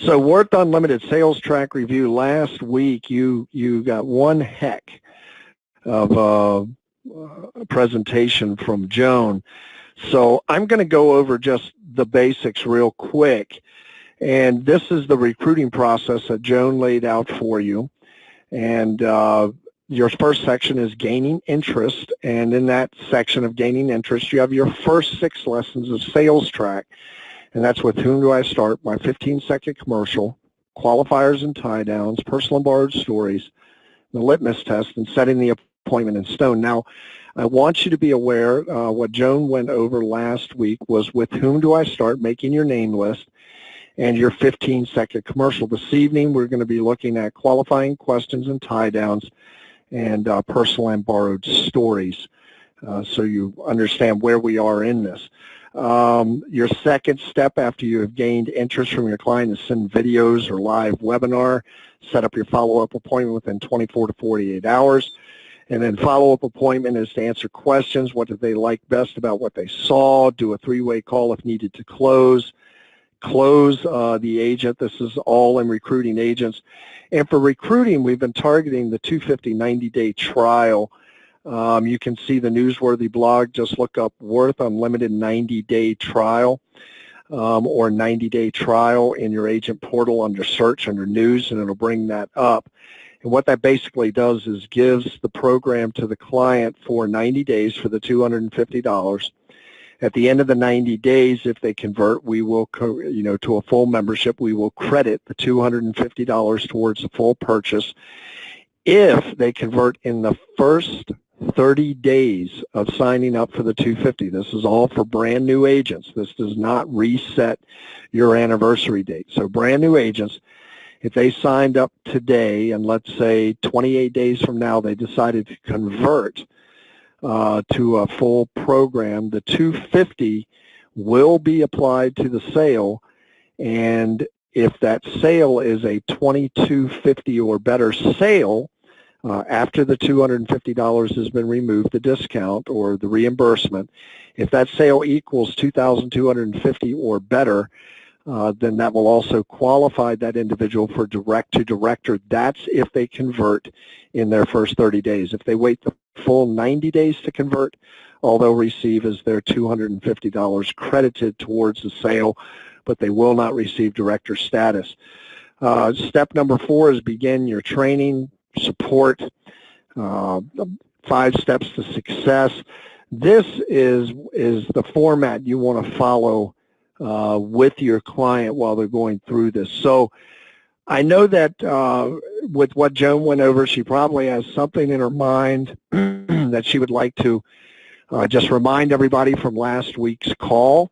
So Worth Unlimited Sales Track Review, last week you got one heck of a presentation from Joan. So I'm going to go over just the basics real quick. And this is the recruiting process that Joan laid out for you. And your first section is gaining interest. And in that section of gaining interest, you have your first 6 lessons of sales track. And that's with Whom Do I Start, my 15-second commercial, qualifiers and tie downs, personal and borrowed stories, the litmus test, and setting the appointment in stone. Now, I want you to be aware what Joan went over last week was with Whom Do I Start, making your name list, and your 15-second commercial. This evening, we're going to be looking at qualifying questions and tie downs and personal and borrowed stories, so you understand where we are in this. Your second step after you have gained interest from your client is send videos or live webinar, set up your follow-up appointment within 24 to 48 hours. And then follow-up appointment is to answer questions. What did they like best about what they saw? Do a 3-way call if needed to close. Close the agent. This is all in recruiting agents. And for recruiting, we've been targeting the 250 90-day trial. You can see the newsworthy blog. Just look up Worth Unlimited 90-day trial or 90-day trial in your agent portal under search, under news, and it'll bring that up. And what that basically does is gives the program to the client for 90 days for the $250. At the end of the 90 days, if they convert, we will, to a full membership, we will credit the $250 towards the full purchase. If they convert in the first 30 days of signing up for the $250, this is all for brand new agents. This does not reset your anniversary date. So brand new agents, if they signed up today and let's say 28 days from now they decided to convert to a full program, the $250 will be applied to the sale, and if that sale is a $22.50 or better sale, after the $250 has been removed, the discount or the reimbursement, if that sale equals $2,250 or better, then that will also qualify that individual for direct to director. That's if they convert in their first 30 days. If they wait the full 90 days to convert, all they'll receive is their $250 credited towards the sale, but they will not receive director status. Step number 4 is begin your training, support, 5 steps to success. This is the format you want to follow with your client while they're going through this. So I know that with what Joan went over, she probably has something in her mind that she would like to just remind everybody from last week's call.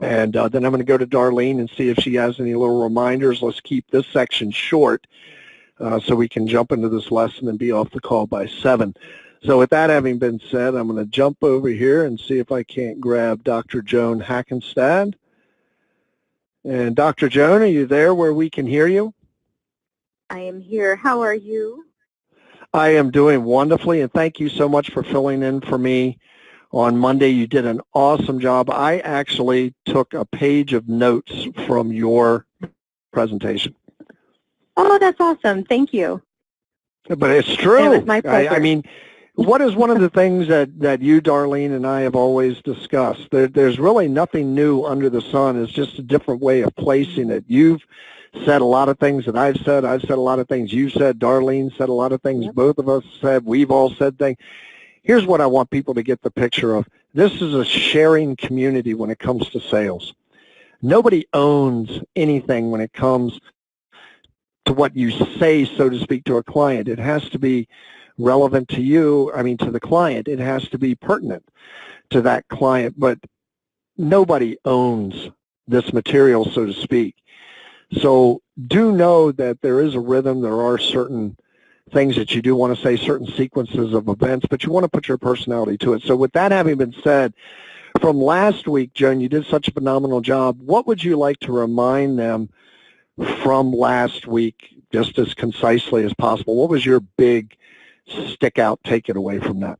And then I'm going to go to Darlene and see if she has any little reminders. Let's keep this section short so we can jump into this lesson and be off the call by 7. So with that having been said, I'm going to jump over here and see if I can't grab Dr. Joan Hackenstad. And Dr. Joan, are you there where we can hear you? I am here. How are you? I am doing wonderfully, and thank you so much for filling in for me on Monday. You did an awesome job. I actually took a page of notes from your presentation. Oh, that's awesome. Thank you. But it's true. It was my pleasure. I mean, what is one of the things that you, Darlene, and I have always discussed? There's really nothing new under the sun. It's just a different way of placing it. You've said a lot of things that I've said. I've said a lot of things you've said. Darlene said a lot of things both of us said. We've all said things. Here's what I want people to get the picture of. This is a sharing community when it comes to sales. Nobody owns anything when it comes to what you say, so to speak, to a client. It has to be relevant to you, to the client. It has to be pertinent to that client, but nobody owns this material, so to speak. So do know that there is a rhythm. There are certain things that you do want to say, certain sequences of events, but you want to put your personality to it. So with that having been said, from last week, Joan, you did such a phenomenal job. What would you like to remind them from last week, just as concisely as possible? What was your big stick out, take it away from that?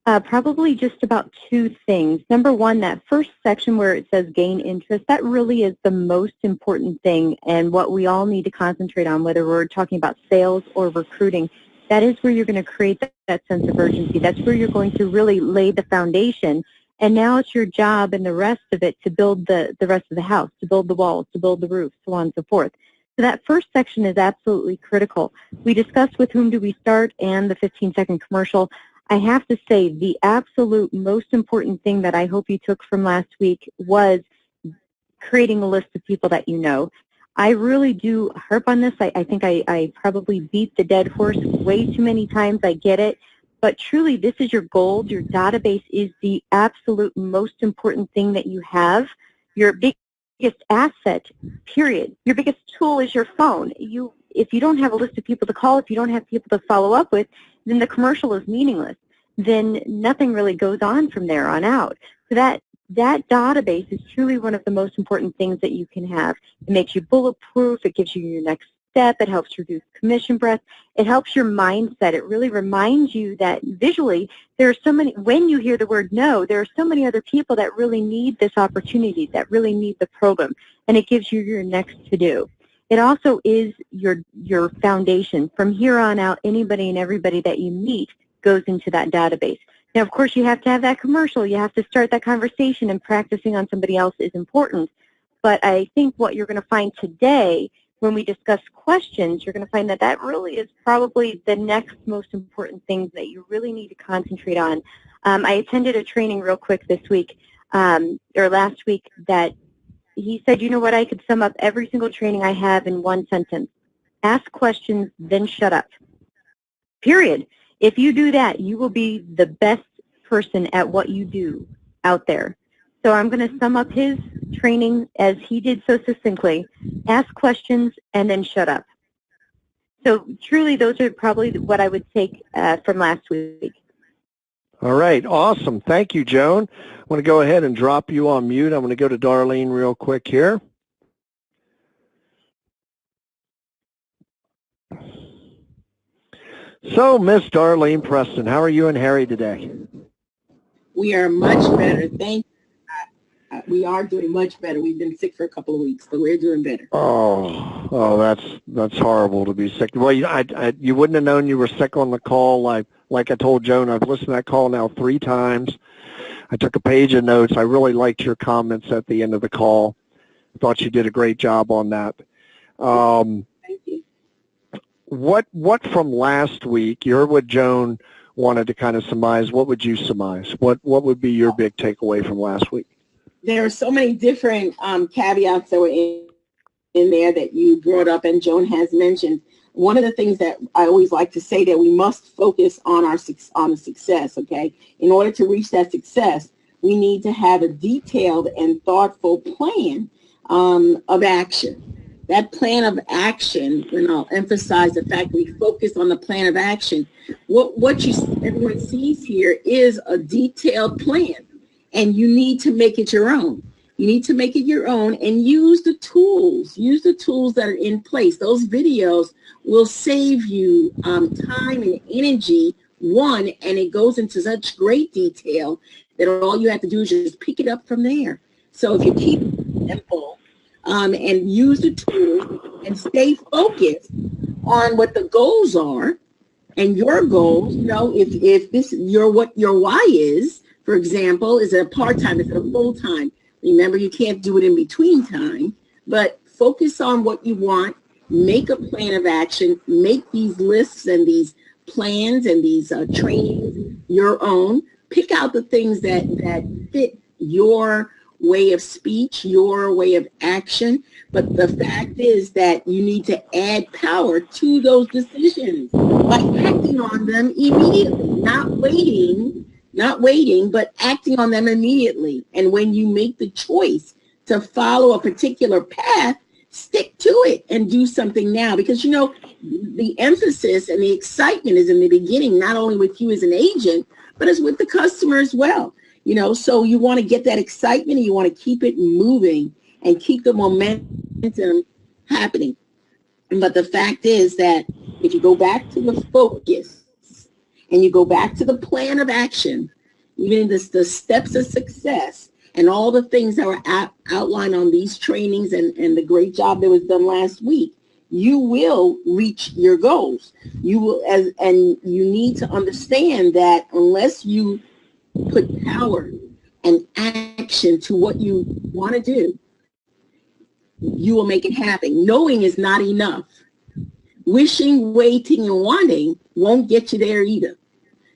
Probably just about two things. Number one, that first section where it says gain interest, that really is the most important thing and what we all need to concentrate on, whether we're talking about sales or recruiting. That is where you're going to create that sense of urgency. That's where you're going to really lay the foundation. And now it's your job and the rest of it to build the rest of the house, to build the walls, to build the roof, so on and so forth. So that first section is absolutely critical. We discussed with whom do we start and the 15-second commercial. I have to say the absolute most important thing that I hope you took from last week was creating a list of people that you know. I really do harp on this. I think I probably beat the dead horse way too many times. I get it. But truly, this is your gold. Your database is the absolute most important thing that you have. Your biggest asset, period. Your biggest tool is your phone. If you don't have a list of people to call, if you don't have people to follow up with, then the commercial is meaningless. Then nothing really goes on from there on out. So that database is truly one of the most important things that you can have. It makes you bulletproof. It gives you your next step. It helps reduce commission breath. It helps your mindset. It really reminds you that visually there are so many, when you hear the word no, there are so many other people that really need this opportunity, that really need the program, and it gives you your next to-do. It also is your foundation. From here on out, anybody and everybody that you meet goes into that database. Now, of course, you have to have that commercial. You have to start that conversation, and practicing on somebody else is important. But I think what you're going to find today when we discuss questions, you're going to find that that really is probably the next most important thing that you really need to concentrate on. I attended a training real quick this week, or last week, that he said, you know what, I could sum up every single training I have in one sentence. Ask questions, then shut up. Period. If you do that, you will be the best person at what you do out there. So I'm going to sum up his training as he did so succinctly. Ask questions and then shut up. So truly, those are probably what I would take from last week. All right, awesome. Thank you, Joan. I want to go ahead and drop you on mute. I'm going to go to Darlene real quick here. So, Miss Darlene Preston, how are you and Harry today? We are much better. Thank you. We are doing much better. We've been sick for a couple of weeks, but we're doing better. Oh, that's horrible to be sick. Well, you wouldn't have known you were sick on the call. Like I told Joan, I've listened to that call now 3 times. I took a page of notes. I really liked your comments at the end of the call. I thought you did a great job on that. Thank you. What from last week, you heard what Joan wanted to kind of surmise. What would you surmise? What would be your big takeaway from last week? There are so many different caveats that were in there that you brought up and Joan has mentioned. One of the things that I always like to say that we must focus on the success, okay? In order to reach that success, we need to have a detailed and thoughtful plan of action. That plan of action, and I'll emphasize the fact we focus on the plan of action. What everyone sees here is a detailed plan, and you need to make it your own. You need to make it your own and use the tools. Use the tools that are in place. Those videos will save you time and energy, and it goes into such great detail that all you have to do is just pick it up from there. So if you keep it simple and use the tools and stay focused on what the goals are and your goals, if this what your why is, for example, is it a part-time, is it a full-time? Remember, you can't do it in between time, but focus on what you want, make a plan of action, make these lists and these plans and these trainings your own. Pick out the things that fit your way of speech, your way of action. But the fact is that you need to add power to those decisions by acting on them immediately, not waiting, but acting on them immediately. And when you make the choice to follow a particular path, stick to it and do something now. Because, the emphasis and the excitement is in the beginning, not only with you as an agent, but as with the customer as well. So you want to get that excitement and you want to keep it moving and keep the momentum happening. But the fact is that if you go back to the focus and you go back to the plan of action, even the steps of success, and all the things that were outlined on these trainings and the great job that was done last week, you will reach your goals. You will, and you need to understand that unless you put power and action to what you want to do, you will make it happen. Knowing is not enough. Wishing, waiting, and wanting won't get you there either.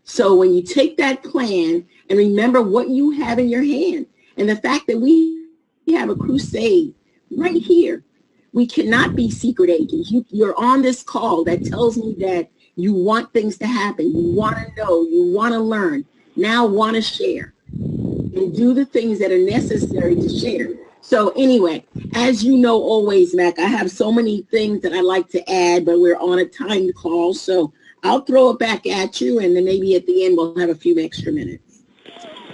So when you take that plan and remember what you have in your hand, and the fact that we have a crusade right here, we cannot be secret agents. You're on this call that tells me that you want things to happen. You want to know. You want to learn. Now want to share and do the things that are necessary to share. So anyway, as you know, always, Mac, I have so many things that I like to add, but we're on a timed call. So I'll throw it back at you, and then maybe at the end we'll have a few extra minutes.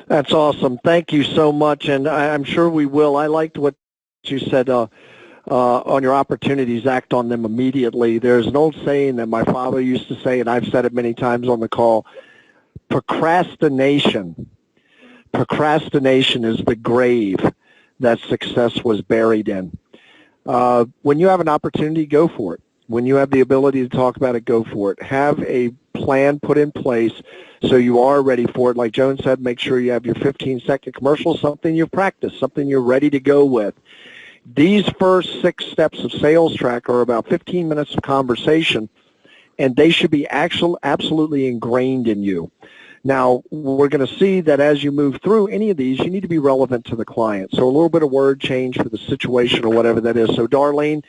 That's awesome. Thank you so much, and I'm sure we will. I liked what you said on your opportunities, act on them immediately. There's an old saying that my father used to say, and I've said it many times on the call, procrastination is the grave that success was buried in. When you have an opportunity, go for it. When you have the ability to talk about it, go for it. Have a plan put in place so you are ready for it. Like Joan said, make sure you have your 15-second commercial, something you've practiced, something you're ready to go with. These first 6 steps of Sales Track are about 15 minutes of conversation, and they should be absolutely ingrained in you. Now, we're going to see that as you move through any of these, you need to be relevant to the client. So a little bit of word change for the situation or whatever that is. So, Darlene,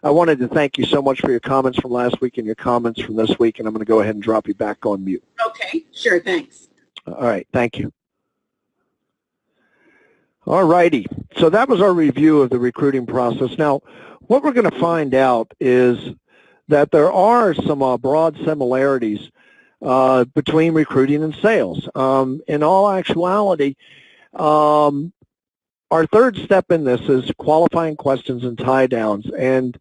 I wanted to thank you so much for your comments from last week and your comments from this week, and I'm going to go ahead and drop you back on mute. Okay, sure, thanks. All right, thank you. All righty, so that was our review of the recruiting process. Now, what we're going to find out is that there are some broad similarities between recruiting and sales. In all actuality, our third step in this is qualifying questions and tie downs. And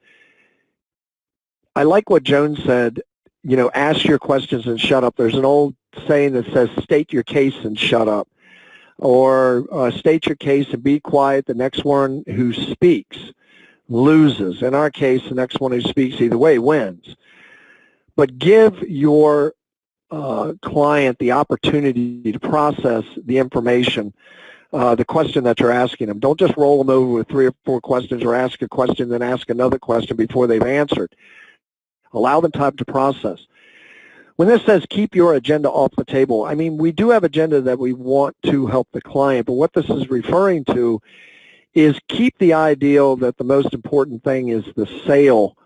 I like what Joan said, you know, ask your questions and shut up. There's an old saying that says state your case and shut up, or state your case and be quiet. The next one who speaks loses. In our case, the next one who speaks either way wins. But give your client the opportunity to process the information, the question that you're asking them. Don't just roll them over with 3 or 4 questions or ask a question then ask another question before they've answered. Allow them time to process. When this says keep your agenda off the table, I mean, we do have agenda that we want to help the client, but what this is referring to is keep the ideal that the most important thing is the sale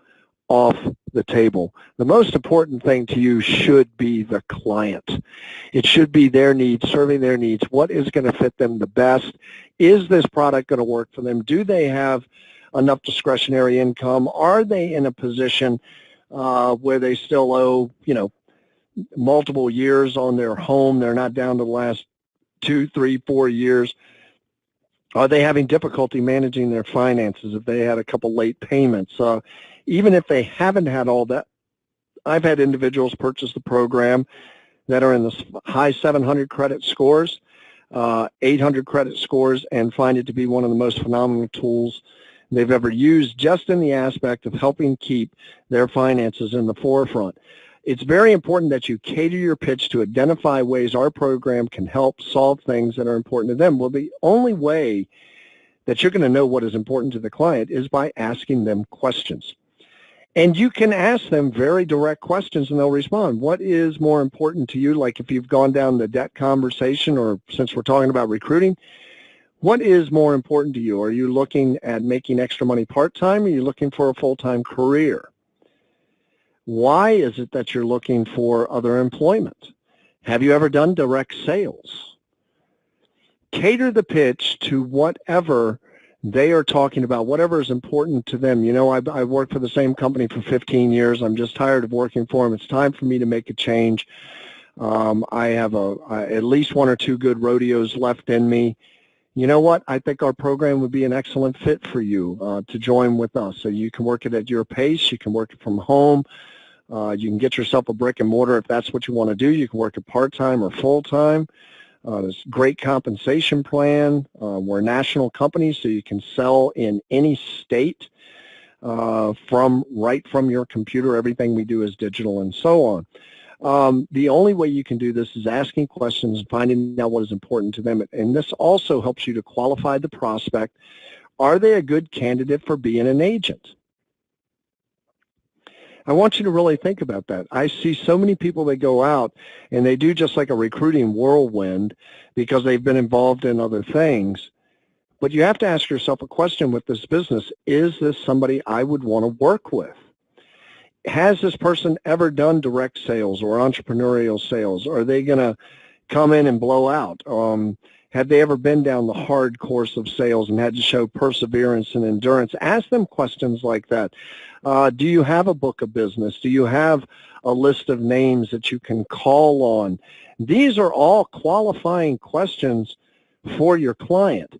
off the table. The most important thing to you should be the client. It should be their needs, serving their needs. What is going to fit them the best? Is this product going to work for them? Do they have enough discretionary income? Are they in a position where they still owe, you know, multiple years on their home? They're not down to the last 2, 3, 4 years. Are they having difficulty managing their finances if they had a couple late payments? Even if they haven't had all that, I've had individuals purchase the program that are in the high 700 credit scores, 800 credit scores, and find it to be one of the most phenomenal tools they've ever used, just in the aspect of helping keep their finances in the forefront. It's very important that you cater your pitch to identify ways our program can help solve things that are important to them. Well, the only way that you're going to know what is important to the client is by asking them questions. And you can ask them very direct questions and they'll respond. What is more important to you? Like if you've gone down the debt conversation, or since we're talking about recruiting, what is more important to you? Are you looking at making extra money part-time, or are you looking for a full-time career? Why is it that you're looking for other employment? Have you ever done direct sales? Cater the pitch to whatever they are talking about, whatever is important to them. You know, I've worked for the same company for 15 years. I'm just tired of working for them. It's time for me to make a change. I have at least 1 or 2 good rodeos left in me. You know what? I think our program would be an excellent fit for you to join with us. So you can work it at your pace. You can work it from home. You can get yourself a brick and mortar if that's what you want to do. You can work it part-time or full-time. There's a great compensation plan. We're a national company, so you can sell in any state right from your computer. Everything we do is digital and so on. The only way you can do this is asking questions and finding out what is important to them. And this also helps you to qualify the prospect. Are they a good candidate for being an agent? I want you to really think about that. I see so many people that go out and they do just like a recruiting whirlwind because they've been involved in other things. But you have to ask yourself a question with this business. Is this somebody I would want to work with? Has this person ever done direct sales or entrepreneurial sales? Are they going to come in and blow out? Have they ever been down the hard course of sales and had to show perseverance and endurance? Ask them questions like that. Do you have a book of business? Do you have a list of names that you can call on? These are all qualifying questions for your client.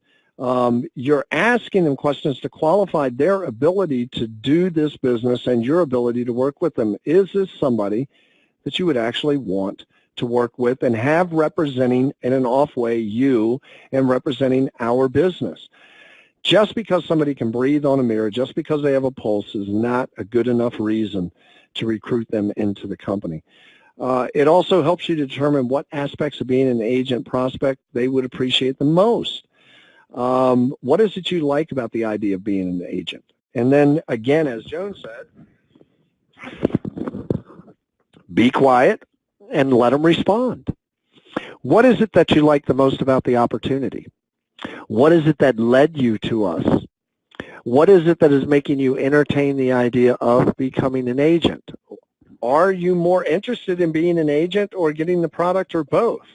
You're asking them questions to qualify their ability to do this business and your ability to work with them. Is this somebody that you would actually want to work with and have representing in an off way you and representing our business? Just because somebody can breathe on a mirror, just because they have a pulse is not a good enough reason to recruit them into the company. It also helps you determine what aspects of being an agent prospect they would appreciate the most. What is it you like about the idea of being an agent? And then again, as Joan said, be quiet and let them respond. What is it that you like the most about the opportunity? What is it that led you to us? What is it that is making you entertain the idea of becoming an agent? Are you more interested in being an agent or getting the product or both?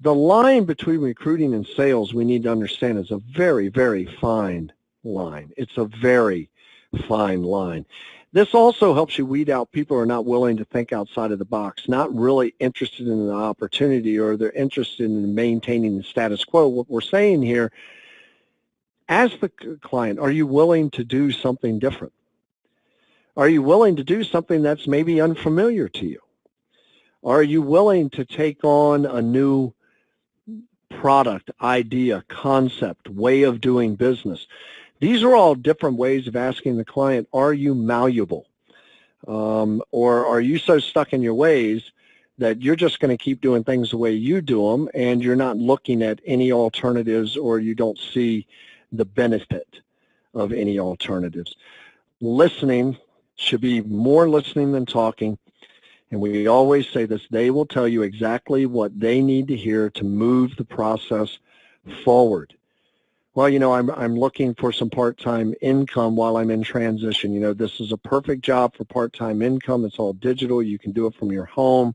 The line between recruiting and sales, we need to understand, is a very, very fine line. It's a very fine line. This also helps you weed out people who are not willing to think outside of the box, not really interested in the opportunity, or they're interested in maintaining the status quo. What we're saying here, ask the client, are you willing to do something different? Are you willing to do something that's maybe unfamiliar to you? Are you willing to take on a new product, idea, concept, way of doing business? These are all different ways of asking the client, are you malleable? Or are you so stuck in your ways that you're just going to keep doing things the way you do them and you're not looking at any alternatives, or you don't see the benefit of any alternatives? Listening should be more listening than talking. And we always say this, they will tell you exactly what they need to hear to move the process forward. Well, you know, I'm looking for some part-time income while I'm in transition. You know, this is a perfect job for part-time income. It's all digital. You can do it from your home.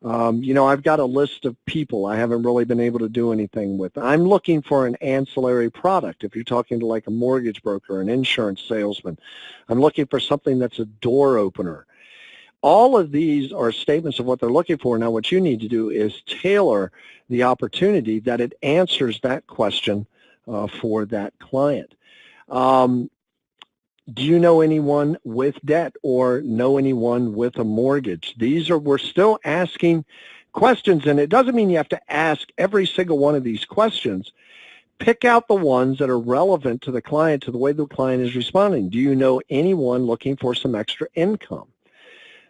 You know, I've got a list of people I haven't really been able to do anything with. I'm looking for an ancillary product. If you're talking to like a mortgage broker, an insurance salesman, I'm looking for something that's a door opener. All of these are statements of what they're looking for. Now, what you need to do is tailor the opportunity that it answers that question for that client. Do you know anyone with debt or know anyone with a mortgage? We're still asking questions, and it doesn't mean you have to ask every single one of these questions. Pick out the ones that are relevant to the client, to the way the client is responding. Do you know anyone looking for some extra income?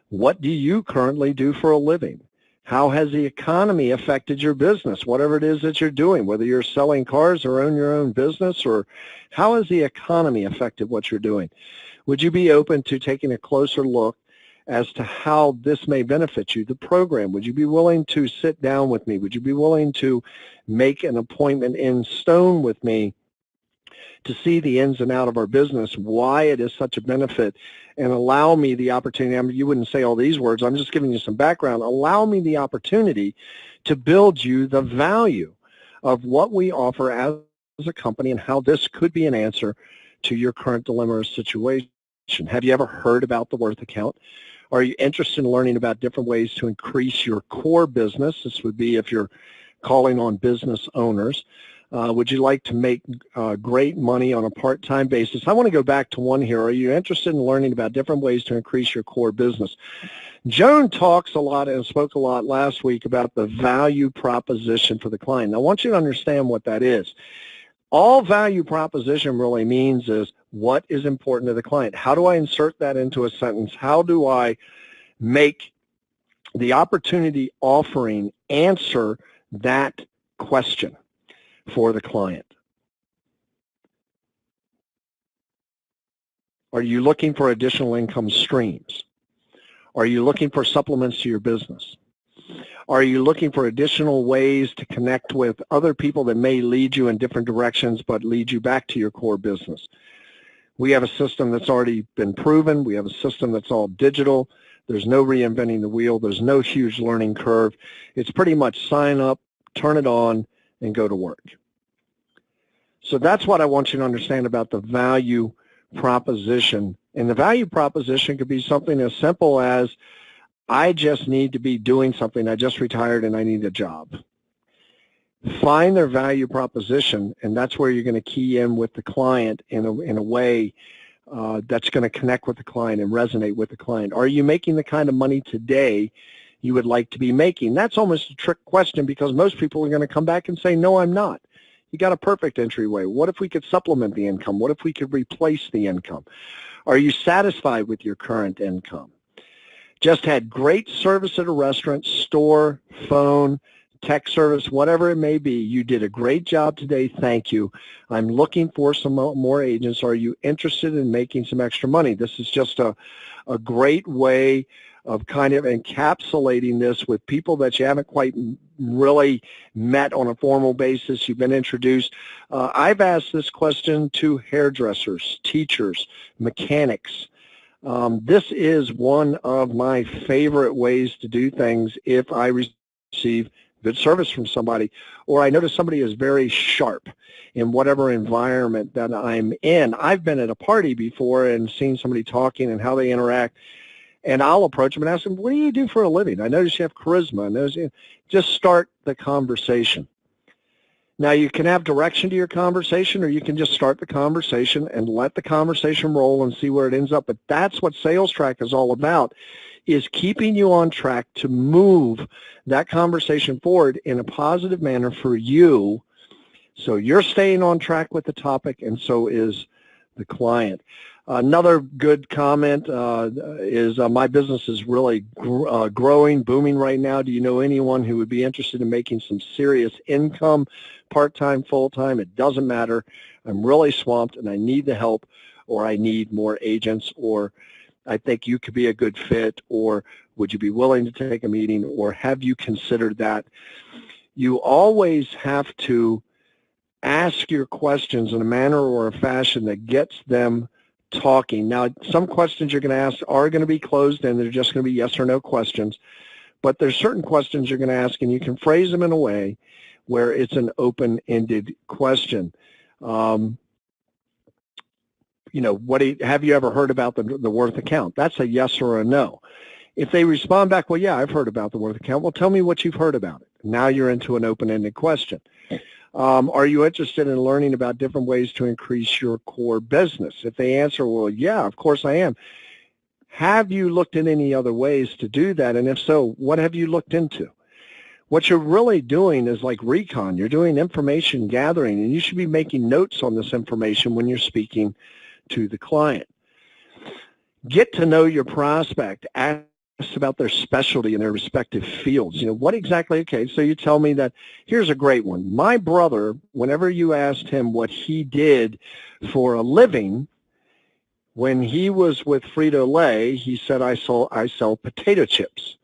What do you currently do for a living? How has the economy affected your business, whatever it is that you're doing, whether you're selling cars or own your own business, or how has the economy affected what you're doing? Would you be open to taking a closer look as to how this may benefit you, the program? Would you be willing to sit down with me? Would you be willing to make an appointment in stone with me to see the ins and outs of our business, why it is such a benefit, and allow me the opportunity? I mean, you wouldn't say all these words. I'm just giving you some background. Allow me the opportunity to build you the value of what we offer as a company and how this could be an answer to your current dilemma or situation. Have you ever heard about the Worth account? Are you interested in learning about different ways to increase your core business? This would be if you're calling on business owners. Would you like to make great money on a part-time basis? I want to go back to one here. Are you interested in learning about different ways to increase your core business? Joan talks a lot and spoke a lot last week about the value proposition for the client. Now, I want you to understand what that is. All value proposition really means is what is important to the client. How do I insert that into a sentence? How do I make the opportunity offering answer that question for the client? Are you looking for additional income streams? Are you looking for supplements to your business? Are you looking for additional ways to connect with other people that may lead you in different directions but lead you back to your core business? We have a system that's already been proven. We have a system that's all digital. There's no reinventing the wheel. There's no huge learning curve. It's pretty much sign up, turn it on, and go to work. So that's what I want you to understand about the value proposition. And the value proposition could be something as simple as, I just need to be doing something. I just retired and I need a job. Find their value proposition, and that's where you're going to key in with the client in a way that's going to connect with the client and resonate with the client. Are you making the kind of money today you would like to be making? That's almost a trick question, because most people are going to come back and say, no, I'm not. You got a perfect entryway. What if we could supplement the income? What if we could replace the income? Are you satisfied with your current income? Just had great service at a restaurant, store, phone, tech service, whatever it may be. You did a great job today. Thank you. I'm looking for some more agents. Are you interested in making some extra money? This is just a great way of kind of encapsulating this with people that you haven't quite really met on a formal basis. You've been introduced. I've asked this question to hairdressers, teachers, mechanics. This is one of my favorite ways to do things if I receive good service from somebody, or I notice somebody is very sharp in whatever environment that I'm in. I've been at a party before and seen somebody talking and how they interact, and I'll approach them and ask them, what do you do for a living? I notice you have charisma. Just start the conversation. Now, you can have direction to your conversation, or you can just start the conversation and let the conversation roll and see where it ends up. But that's what Sales Track is all about, is keeping you on track to move that conversation forward in a positive manner for you, so you're staying on track with the topic, and so is the client. Another good comment is my business is really growing, booming right now. Do you know anyone who would be interested in making some serious income, part-time, full-time? It doesn't matter. I'm really swamped and I need the help, or I need more agents, or I think you could be a good fit, or would you be willing to take a meeting, or have you considered that? You always have to ask your questions in a manner or a fashion that gets them talking. Now, some questions you're going to ask are going to be closed and they're just going to be yes or no questions, but there's certain questions you're going to ask, and you can phrase them in a way where it's an open-ended question. You know, have you ever heard about the Worth account? That's a yes or a no. If they respond back, well, yeah, I've heard about the Worth account. Well, tell me what you've heard about it. Now you're into an open-ended question. Are you interested in learning about different ways to increase your core business? If they answer, well, yeah, of course I am. Have you looked at any other ways to do that? And if so, what have you looked into? What you're really doing is like recon. You're doing information gathering, and you should be making notes on this information when you're speaking to the client. Get to know your prospect. Ask about their specialty in their respective fields. You know, what exactly, okay, so you tell me that, here's a great one. My brother, whenever you asked him what he did for a living, when he was with Frito-Lay, he said, I sell potato chips.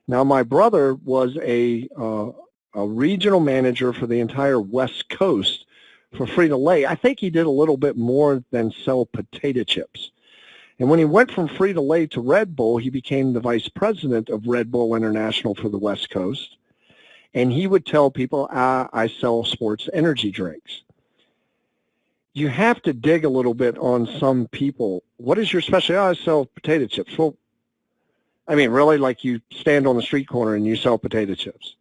Now, my brother was a regional manager for the entire West Coast for Frito-Lay. I think he did a little bit more than sell potato chips. And when he went from Frito-Lay to Red Bull, he became the vice president of Red Bull International for the West Coast. And he would tell people, I sell sports energy drinks. You have to dig a little bit on some people. What is your specialty? I sell potato chips. Well, I mean, really, like you stand on the street corner and you sell potato chips.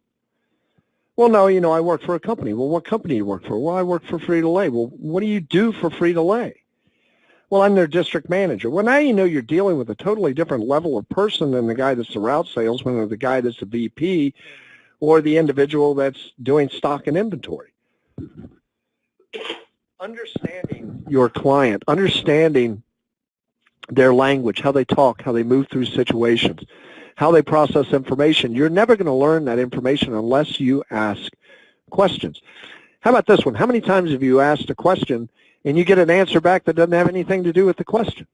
Well, no, I work for a company. Well, what company do you work for? Well, I work for Frito-Lay. Well, what do you do for Frito-Lay? Well, I'm their district manager. Well, now you're dealing with a totally different level of person than the guy that's the route salesman or the guy that's the VP or the individual that's doing stock and inventory. Understanding your client, understanding their language, how they talk, how they move through situations, how they process information. You're never going to learn that information unless you ask questions. How about this one? How many times have you asked a question and you get an answer back that doesn't have anything to do with the question?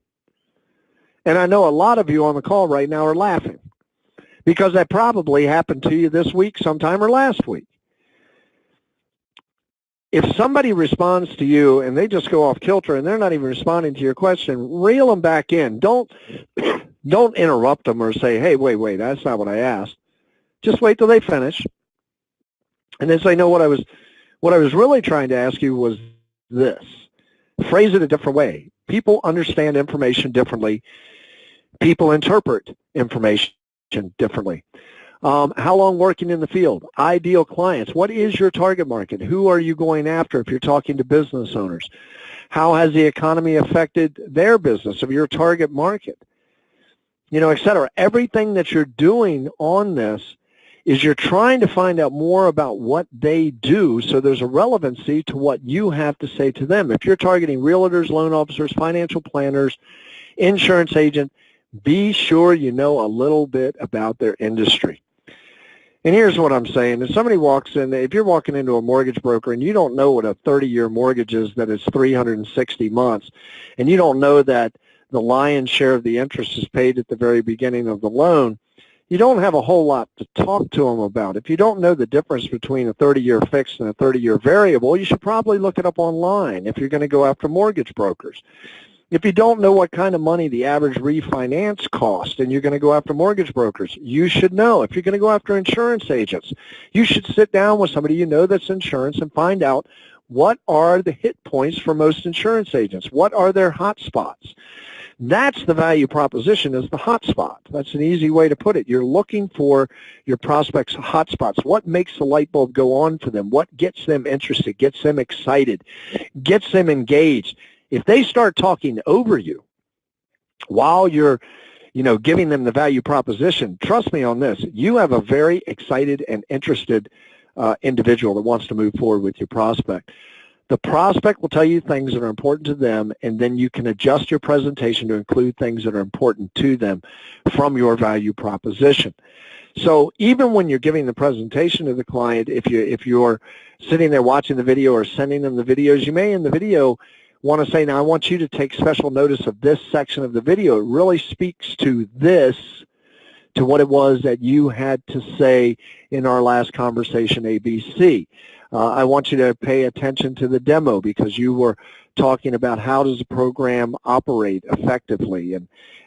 And I know a lot of you on the call right now are laughing because that probably happened to you this week sometime or last week. If somebody responds to you and they just go off kilter and they're not even responding to your question, reel them back in. Don't interrupt them or say, hey, wait, that's not what I asked. Just wait till they finish. And then say, no, what I was really trying to ask you was this. Phrase it a different way. People understand information differently. People interpret information differently. How long working in the field? Ideal clients. What is your target market? Who are you going after if you're talking to business owners? How has the economy affected their business of your target market? Et cetera. Everything that you're doing on this is you're trying to find out more about what they do so there's a relevancy to what you have to say to them. If you're targeting realtors, loan officers, financial planners, insurance agent, be sure you know a little bit about their industry. And here's what I'm saying. If somebody walks in, if you're walking into a mortgage broker and you don't know what a 30-year mortgage is, that it's 360 months, and you don't know that the lion's share of the interest is paid at the very beginning of the loan, you don't have a whole lot to talk to them about. If you don't know the difference between a 30-year fixed and a 30-year variable, you should probably look it up online if you're going to go after mortgage brokers. If you don't know what kind of money the average refinance costs and you're going to go after mortgage brokers, you should know. If you're going to go after insurance agents, you should sit down with somebody you know that's insurance and find out what are the hit points for most insurance agents. What are their hot spots? That's the value proposition, is the hot spot. That's an easy way to put it. You're looking for your prospects' hot spots. What makes the light bulb go on for them? What gets them interested, gets them excited, gets them engaged? If they start talking over you while you're, giving them the value proposition, trust me on this, you have a very excited and interested individual that wants to move forward with your prospect. The prospect will tell you things that are important to them, and then you can adjust your presentation to include things that are important to them from your value proposition. So even when you're giving the presentation to the client, if you're sitting there watching the video or sending them the videos, you may in the video want to say, now I want you to take special notice of this section of the video. It really speaks to this, to what it was that you had to say in our last conversation, ABC. I want you to pay attention to the demo because you were talking about how does the program operate effectively.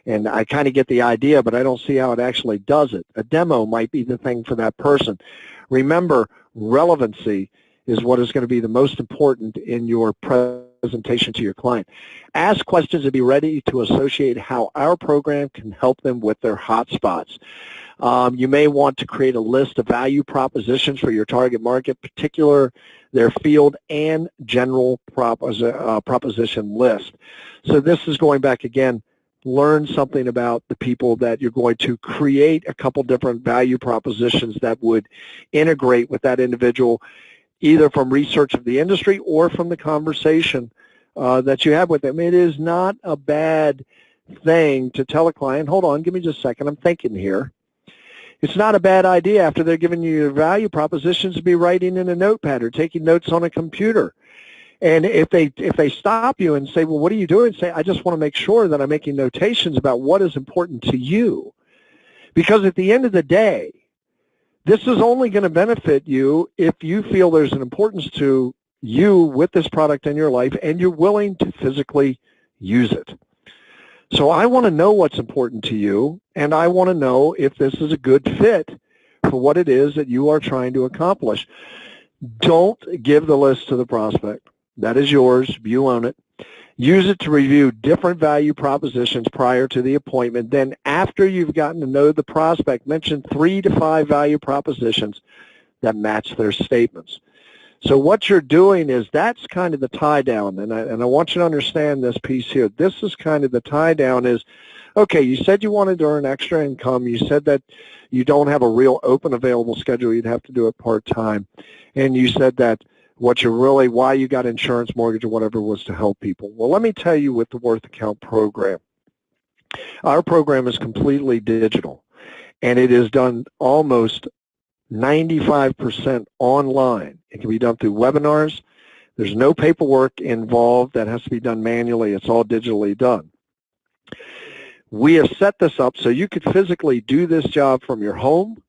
And I kind of get the idea, but I don't see how it actually does it. A demo might be the thing for that person. Remember, relevancy is what is going to be the most important in your presentation to your client. Ask questions and be ready to associate how our program can help them with their hot spots. You may want to create a list of value propositions for your target market, particular their field and general proposition list. So this is going back again, learn something about the people that you're going to create a couple different value propositions that would integrate with that individual, either from research of the industry or from the conversation that you have with them. It is not a bad thing to tell a client, hold on, give me just a second, I'm thinking here. It's not a bad idea after they're giving you your value propositions to be writing in a notepad or taking notes on a computer. And if they stop you and say, well, what are you doing? Say, I just want to make sure that I'm making notations about what is important to you. Because at the end of the day, this is only going to benefit you if you feel there's an importance to you with this product in your life and you're willing to physically use it. So I want to know what's important to you, and I want to know if this is a good fit for what it is that you are trying to accomplish. Don't give the list to the prospect. That is yours. You own it. Use it to review different value propositions prior to the appointment. Then after you've gotten to know the prospect, mention 3 to 5 value propositions that match their statements. So what you're doing is that's kind of the tie down, and I want you to understand this piece here. This is kind of the tie down is, okay, you said you wanted to earn extra income. You said that you don't have a real open available schedule. You'd have to do it part-time. And you said that why you got insurance, mortgage, or whatever was to help people. Well, let me tell you with the Worth Account program. Our program is completely digital, and it is done almost 95% online. It can be done through webinars. There's no paperwork involved that has to be done manually. It's all digitally done. We have set this up so you could physically do this job from your home,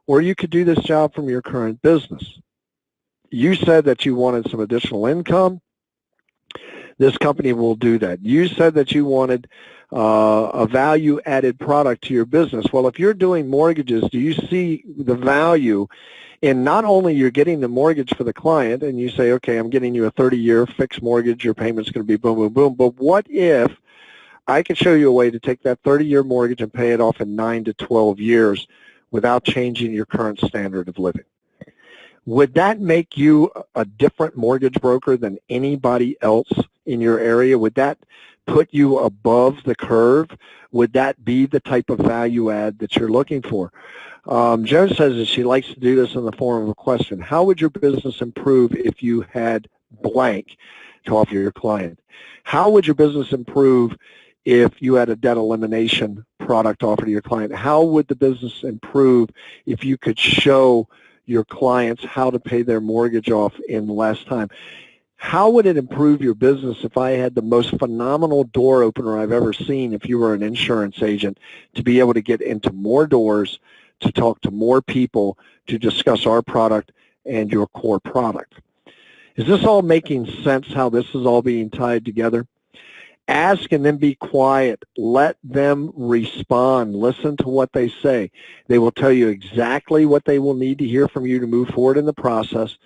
or you could do this job from your current business. You said that you wanted some additional income. This company will do that. You said that you wanted a value-added product to your business. Well, if you're doing mortgages, do you see the value in not only you're getting the mortgage for the client, and you say, okay, I'm getting you a 30-year fixed mortgage, your payment's going to be boom, boom, boom, but what if I could show you a way to take that 30-year mortgage and pay it off in 9 to 12 years without changing your current standard of living? Would that make you a different mortgage broker than anybody else in your area? Would that put you above the curve? Would that be the type of value add that you're looking for? Joan says that she likes to do this in the form of a question. How would your business improve if you had blank to offer your client? How would your business improve if you had a debt elimination product offered to your client? How would the business improve if you could show your clients how to pay their mortgage off in less time? How would it improve your business if I had the most phenomenal door opener I've ever seen if you were an insurance agent, to be able to get into more doors, to talk to more people, to discuss our product and your core product? Is this all making sense, how this is all being tied together? Ask and then be quiet. Let them respond. Listen to what they say. They will tell you exactly what they will need to hear from you to move forward in the process.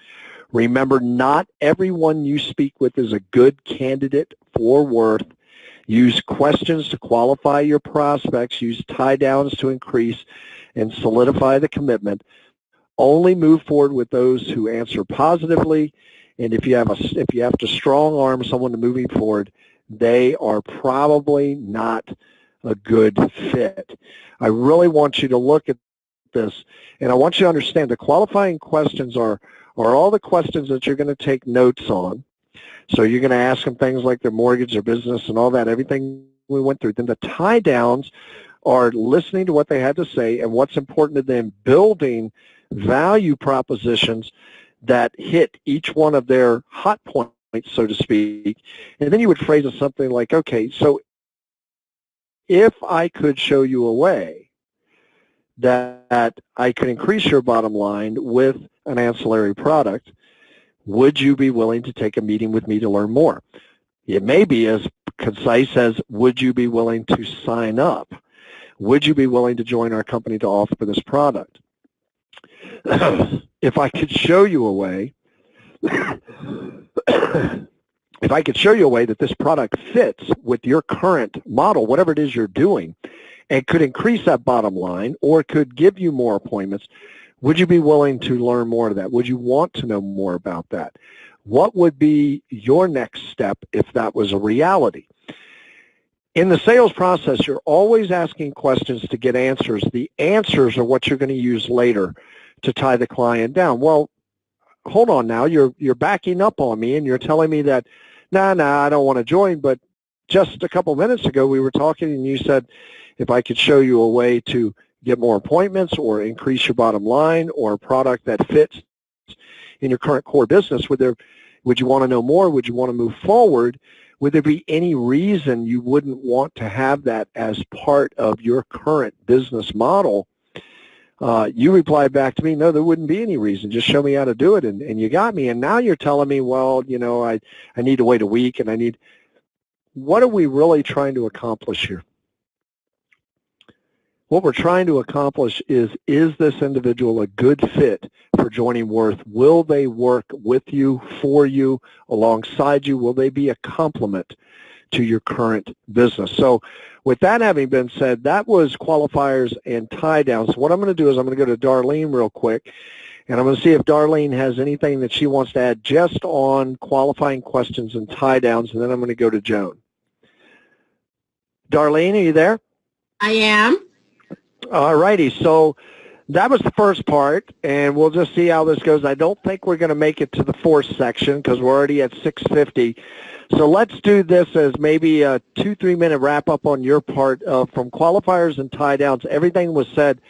Remember, not everyone you speak with is a good candidate for Worth. Use questions to qualify your prospects. Use tie downs to increase and solidify the commitment. Only move forward with those who answer positively. And if you have to strong arm someone to moving forward, they are probably not a good fit. I really want you to look at this, and I want you to understand the qualifying questions are all the questions that you're going to take notes on. So you're going to ask them things like their mortgage, their business, and all that, everything we went through. Then the tie downs are listening to what they had to say and what's important to them, building value propositions that hit each one of their hot points, so to speak. And then you would phrase it something like, okay, so if I could show you a way that I could increase your bottom line with an ancillary product, would you be willing to take a meeting with me to learn more? It may be as concise as, would you be willing to sign up? Would you be willing to join our company to offer this product? If I could show you a way, if I could show you a way that this product fits with your current model, whatever it is you're doing, and could increase that bottom line or could give you more appointments, would you be willing to learn more of that? Would you want to know more about that? What would be your next step if that was a reality? In the sales process, you're always asking questions to get answers. The answers are what you're going to use later to tie the client down. Well, hold on now. You're backing up on me and you're telling me that, nah, I don't want to join, but just a couple minutes ago we were talking and you said if I could show you a way to get more appointments or increase your bottom line or a product that fits in your current core business, would you want to know more? Would you want to move forward? Would there be any reason you wouldn't want to have that as part of your current business model? You replied back to me, no, there wouldn't be any reason. Just show me how to do it, and you got me. And now you're telling me, well, you know, I need to wait a week, and I need. What are we really trying to accomplish here? What we're trying to accomplish is this individual a good fit for joining Worth? Will they work with you, for you, alongside you? Will they be a complement to your current business? So with that having been said, that was qualifiers and tie downs. So what I'm going to do is I'm going to go to Darlene real quick, And I'm going to see if Darlene has anything that she wants to add just on qualifying questions and tie downs, and then I'm going to go to Joan. Darlene, are you there? I am. All righty. So that was the first part, and we'll just see how this goes. I don't think we're going to make it to the fourth section because we're already at 6:50. So let's do this as maybe a 2-3 minute wrap up on your part from qualifiers and tie downs. Everything was said.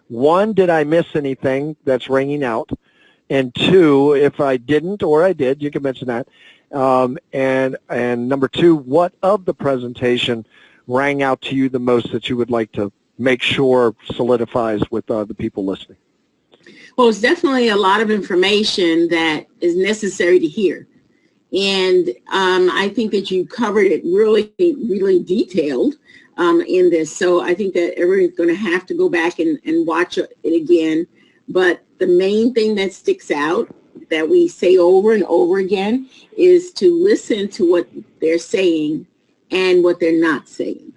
One, did I miss anything that's ringing out? And two, if I didn't or I did, you can mention that. And number two, what of the presentation rang out to you the most that you would like to make sure solidifies with the people listening? Well, it's definitely a lot of information that is necessary to hear. And I think that you covered it really, really detailed in this. So I think that everyone's going to have to go back and watch it again. But the main thing that sticks out that we say over and over again is to listen to what they're saying and what they're not saying.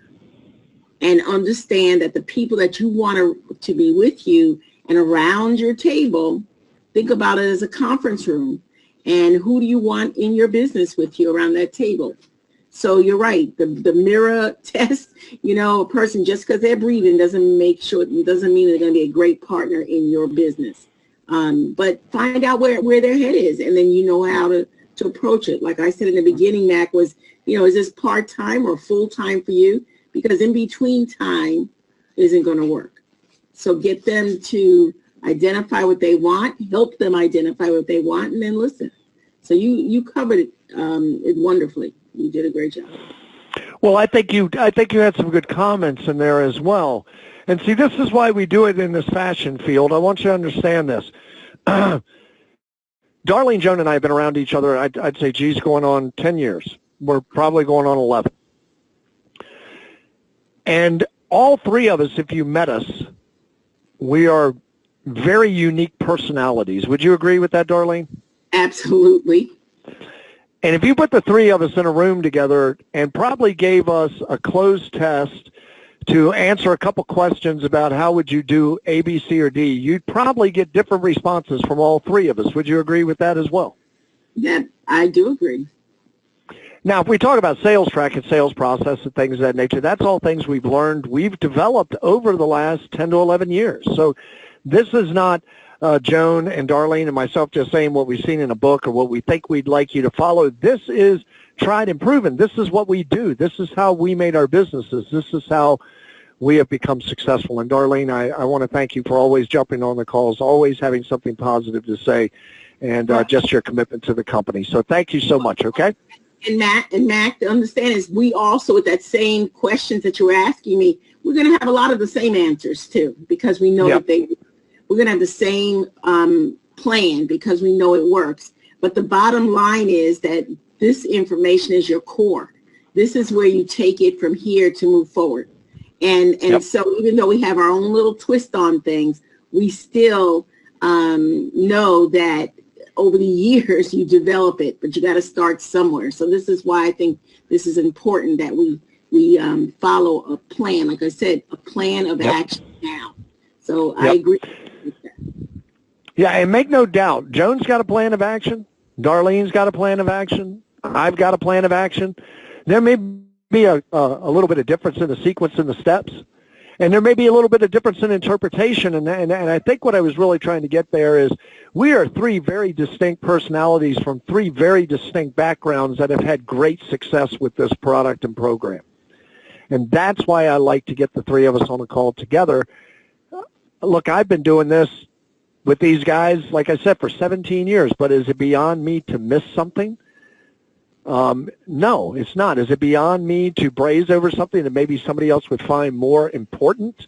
And understand that the people that you want to be with you and around your table, think about it as a conference room. And who do you want in your business with you around that table? So you're right. The mirror test, a person just because they're breathing doesn't mean they're going to be a great partner in your business. But find out where their head is, and then you know how to approach it. Like I said in the beginning, Mac, was, is this part-time or full-time for you? Because in between time isn't going to work. So get them to identify what they want, help them identify what they want, and then listen. So you covered it wonderfully. You did a great job. Well, I think you had some good comments in there as well. And see, this is why we do it in this fashion field. I want you to understand this. Darlene, Joan, and I have been around each other, I'd say, geez, going on 10 years. We're probably going on 11. And all three of us, if you met us, we are very unique personalities. Would you agree with that, Darlene? Absolutely. And if you put the three of us in a room together and probably gave us a closed test to answer a couple questions about how would you do A, B, C, or D, you'd probably get different responses from all three of us. Would you agree with that as well? Yeah, I do agree. Now, if we talk about sales track and sales process and things of that nature, that's all things we've learned, we've developed over the last 10 to 11 years. So this is not Joan and Darlene and myself just saying what we've seen in a book or what we think we'd like you to follow. This is tried and proven. This is what we do. This is how we made our businesses. This is how we have become successful. And Darlene, I want to thank you for always jumping on the calls, always having something positive to say, and just your commitment to the company. So thank you so much, okay? And Mac, to understand is we also, with that same questions that you were asking me, we're going to have a lot of the same answers too, because we know that we're going to have the same plan because we know it works. But the bottom line is that this information is your core. This is where you take it from here to move forward. And so even though we have our own little twist on things, we still know that over the years you develop it, but you got to start somewhere. So this is why I think this is important that we follow a plan. Like I said, a plan of action now. So I agree with that. Yeah, and make no doubt, Joan's got a plan of action. Darlene's got a plan of action. I've got a plan of action. There may be a little bit of difference in the sequence and the steps, and there may be a little bit of difference in interpretation. And I think what I was really trying to get there is we are three very distinct personalities from three very distinct backgrounds that have had great success with this product and program. And that's why I like to get the three of us on a call together. Look, I've been doing this with these guys, like I said, for 17 years, but is it beyond me to miss something? No, it's not. Is it beyond me to braze over something that maybe somebody else would find more important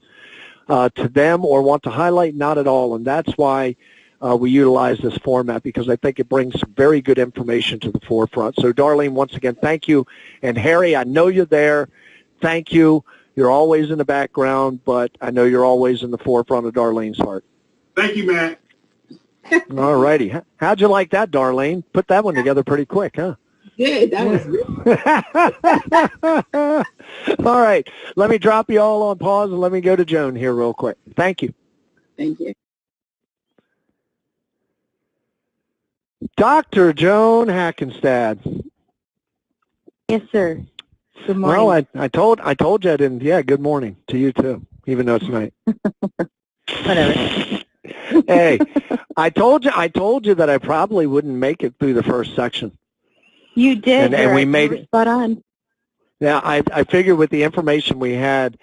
to them or want to highlight? Not at all, and that's why we utilize this format, because I think it brings some very good information to the forefront. So, Darlene, once again, thank you. And, Harry, I know you're there. Thank you. You're always in the background, but I know you're always in the forefront of Darlene's heart. Thank you, Matt. All righty. How'd you like that, Darlene? Put that one together pretty quick, huh? Yeah, that was good. All right. Let me drop you all on pause and let me go to Joan here real quick. Thank you. Thank you. Dr. Joan Hackenstad. Yes, sir. Good morning. Well, I told you I didn't. Yeah, good morning to you too, even though it's night. Whatever. Hey, I told you that I probably wouldn't make it through the first section. You did. And we made it spot on. Yeah, I figured with the information we had,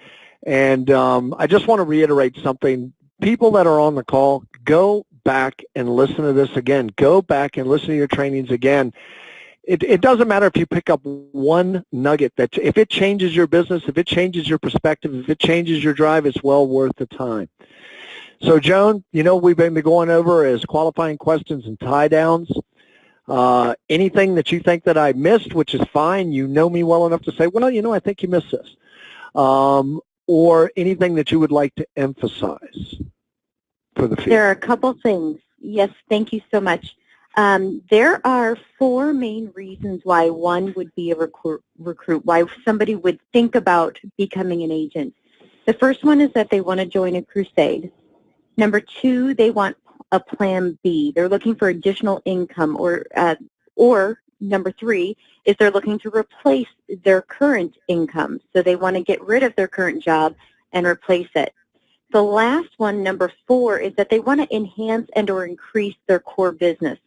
and I just want to reiterate something. People that are on the call, go back and listen to this again. Go back and listen to your trainings again. It doesn't matter if you pick up one nugget. That if it changes your business, if it changes your perspective, if it changes your drive, it's well worth the time. So, Joan, we've been going over as qualifying questions and tie downs. Anything that you think that I missed, which is fine, you know me well enough to say, well, I think you missed this. Or anything that you would like to emphasize for the field. There are a couple things. Yes, thank you so much. There are 4 main reasons why one would be a recruit, why somebody would think about becoming an agent. The first one is that they want to join a crusade. Number 2, they want a plan B. They're looking for additional income, or number 3 is they're looking to replace their current income. So they want to get rid of their current job and replace it. The last one, number 4, is that they want to enhance and or increase their core business.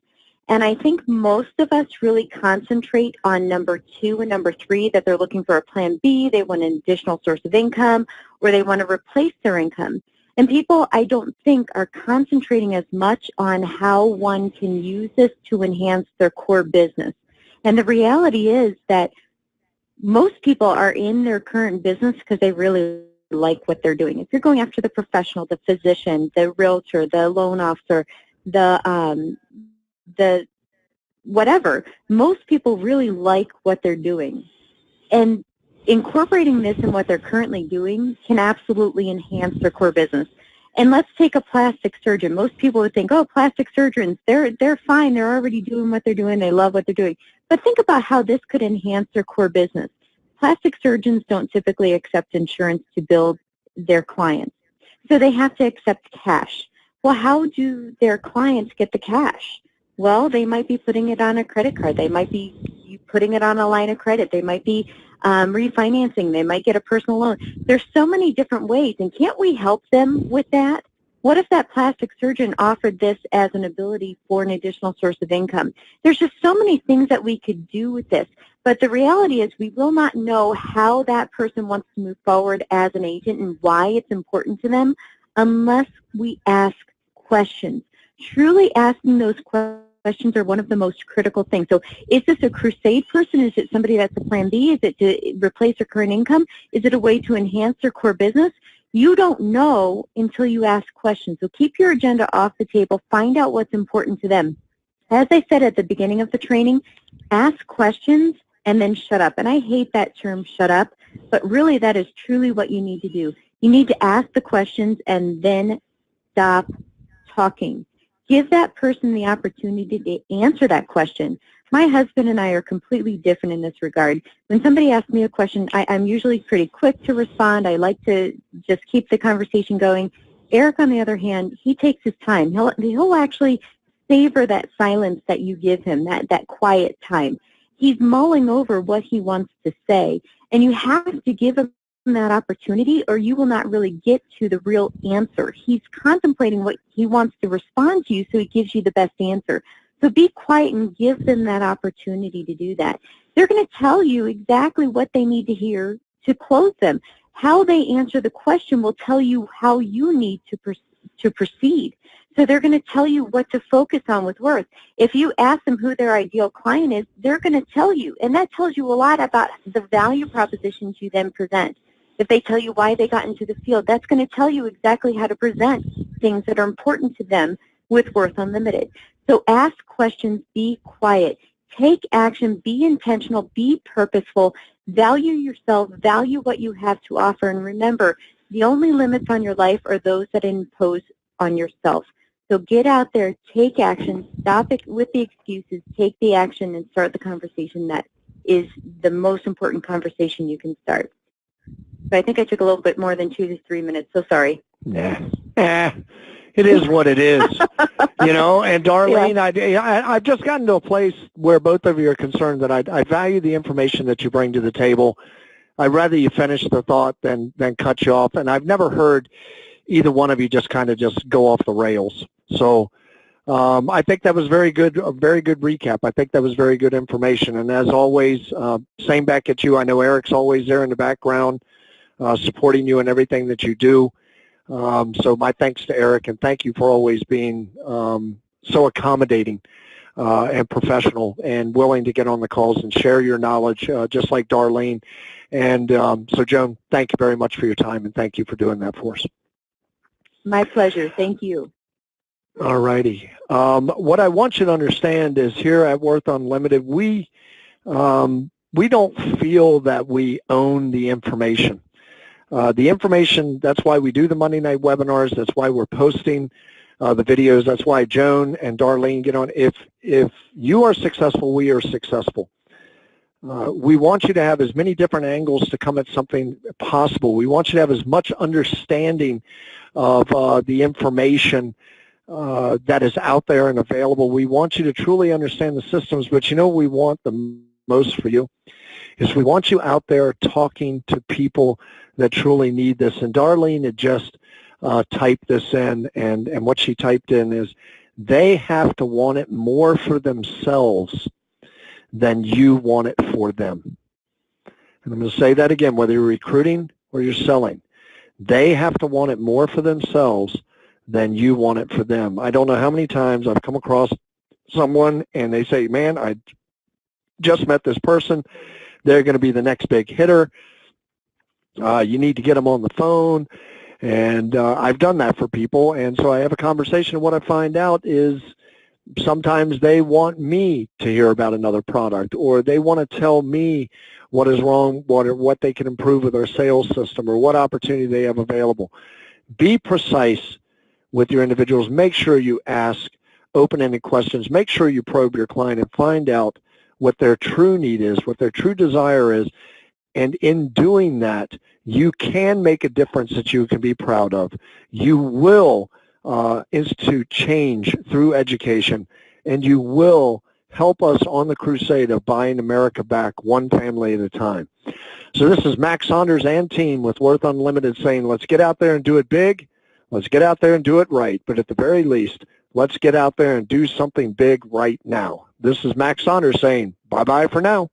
And I think most of us really concentrate on number 2 and number 3, that they're looking for a plan B, they want an additional source of income, or they want to replace their income. And people, I don't think, are concentrating as much on how one can use this to enhance their core business. And the reality is that most people are in their current business because they really like what they're doing. If you're going after the professional, the physician, the realtor, the loan officer, the whatever, most people really like what they're doing. And incorporating this in what they're currently doing can absolutely enhance their core business. And let's take a plastic surgeon. Most people would think, oh, plastic surgeons, they're fine. They're already doing what they're doing. They love what they're doing. But think about how this could enhance their core business. Plastic surgeons don't typically accept insurance to bill their clients. So they have to accept cash. Well, how do their clients get the cash? Well, they might be putting it on a credit card. They might be putting it on a line of credit. They might be refinancing. They might get a personal loan. There's so many different ways, and can't we help them with that? What if that plastic surgeon offered this as an ability for an additional source of income? There's just so many things that we could do with this, but the reality is we will not know how that person wants to move forward as an agent and why it's important to them unless we ask questions. Truly asking those questions are one of the most critical things. So is this a crusade person? Is it somebody that's a plan B? Is it to replace their current income? Is it a way to enhance their core business? You don't know until you ask questions. So keep your agenda off the table. Find out what's important to them. As I said at the beginning of the training, ask questions and then shut up. And I hate that term, shut up, but really that is truly what you need to do. You need to ask the questions and then stop talking. Give that person the opportunity to answer that question. My husband and I are completely different in this regard. When somebody asks me a question, I'm usually pretty quick to respond. I like to just keep the conversation going. Eric, on the other hand, he takes his time. He'll actually savor that silence that you give him, that quiet time. He's mulling over what he wants to say, and you have to give him that opportunity or you will not really get to the real answer. He's contemplating what he wants to respond to you, so he gives you the best answer. So be quiet and give them that opportunity to do that. They're going to tell you exactly what they need to hear to close them. How they answer the question will tell you how you need to proceed. So they're going to tell you what to focus on with worth. If you ask them who their ideal client is, they're going to tell you, and that tells you a lot about the value propositions you then present. If they tell you why they got into the field, that's going to tell you exactly how to present things that are important to them with Worth Unlimited. So ask questions, be quiet, take action, be intentional, be purposeful, value yourself, value what you have to offer, and remember, the only limits on your life are those that impose on yourself. So get out there, take action, stop it with the excuses, take the action, and start the conversation. That is the most important conversation you can start. So I think I took a little bit more than 2 to 3 minutes, so sorry. Yeah. It is what it is, you know. And Darlene, I've just gotten to a place where both of you are concerned that I value the information that you bring to the table. I'd rather you finish the thought than cut you off. And I've never heard either one of you just kind of just go off the rails. So I think that was very good, a very good recap. I think that was very good information. And as always, same back at you. I know Eric's always there in the background supporting you in everything that you do. So my thanks to Eric, and thank you for always being so accommodating and professional and willing to get on the calls and share your knowledge, just like Darlene. And so, Joan, thank you very much for your time, and thank you for doing that for us. My pleasure. Thank you. All righty. What I want you to understand is here at Worth Unlimited, we don't feel that we own the information. The information, that's why we do the Monday night webinars. That's why we're posting the videos. That's why Joan and Darlene get on. If you are successful, we are successful. We want you to have as many different angles to come at something possible. We want you to have as much understanding of the information that is out there and available. We want you to truly understand the systems, but you know what we want the most for you is we want you out there talking to people that truly need this. And Darlene had just typed this in, and what she typed in is they have to want it more for themselves than you want it for them. And I'm going to say that again, whether you're recruiting or you're selling. They have to want it more for themselves than you want it for them. I don't know how many times I've come across someone and they say, man, I just met this person. They're going to be the next big hitter. You need to get them on the phone. And I've done that for people. And so I have a conversation, and what I find out is sometimes they want me to hear about another product, or they want to tell me what is wrong, what they can improve with their sales system, or what opportunity they have available. Be precise with your individuals. Make sure you ask open-ended questions. Make sure you probe your client and find out what their true need is, what their true desire is. And in doing that, you can make a difference that you can be proud of. You will institute change through education, and you will help us on the crusade of buying America back one family at a time. So this is Max Saunders and team with Worth Unlimited saying, let's get out there and do it big. Let's get out there and do it right. But at the very least, let's get out there and do something big right now. This is Max Saunders saying bye-bye for now.